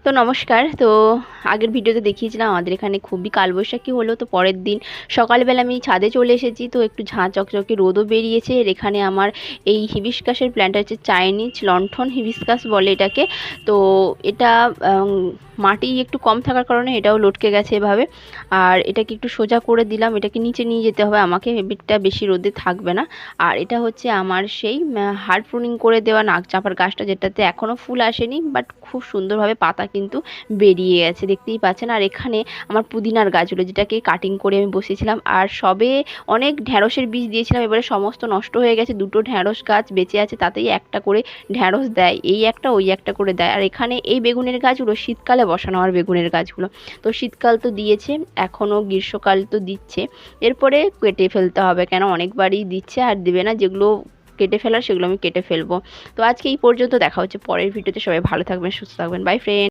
তো নমস্কার। তো আগের ভিডিওতে দেখিয়েছিলাম আমাদের এখানে খুবই কালবৈশাখী হলো। তো পরের দিন সকালবেলা আমি ছাদে চলে এসেছি, তো একটু ঝাঁ চকচকে রোদও বেরিয়েছে। আর এখানে আমার এই হিবিস্কাসের প্ল্যান্টটা হচ্ছে চাইনিজ লণ্ঠন হিবিস্কাস বলে এটাকে। তো এটা মাটি একটু কম থাকার কারণে এটাও লটকে গেছে এভাবে। আর এটাকে একটু সোজা করে দিলাম, এটাকে নিচে নিয়ে যেতে হবে আমাকে, এটা বেশি রোদে থাকবে না। আর এটা হচ্ছে আমার সেই হার্ড প্রুনিং করে দেওয়া নাক চাঁপার গাছটা, যেটাতে এখনো ফুল আসেনি, বাট খুব সুন্দরভাবে পাতা কিন্তু বেরিয়ে গেছে, দেখতেই পাচ্ছেন। আর এখানে আমার পুদিনার গাছগুলো, যেটাকে কাটিং করে আমি বসিয়েছিলাম, আর সবে অনেক ঢ্যাঁড়সের বীজ দিয়েছিলাম, এবারে সমস্ত নষ্ট হয়ে গেছে। দুটো ঢ্যাঁড়স গাছ বেঁচে আছে, তাতেই একটা করে ঢ্যাঁড়স দেয়, এই একটা ওই একটা করে দেয়। আর এখানে এই বেগুনের গাছগুলো শীতকালে বসানো আর বেগুনের গাছগুলো, তো শীতকাল তো দিয়েছে, এখনও গ্রীষ্মকাল তো দিচ্ছে, এরপরে কেটে ফেলতে হবে, কেন অনেকবারই দিচ্ছে আর দেবে না। যেগুলো কেটে ফেলার সেগুলো আমি কেটে ফেলবো। তো আজকে এই পর্যন্ত, দেখা হচ্ছে পরের ভিডিওতে। সবাই ভালো থাকবেন, সুস্থ থাকবেন, বাই ফ্রেন্ড।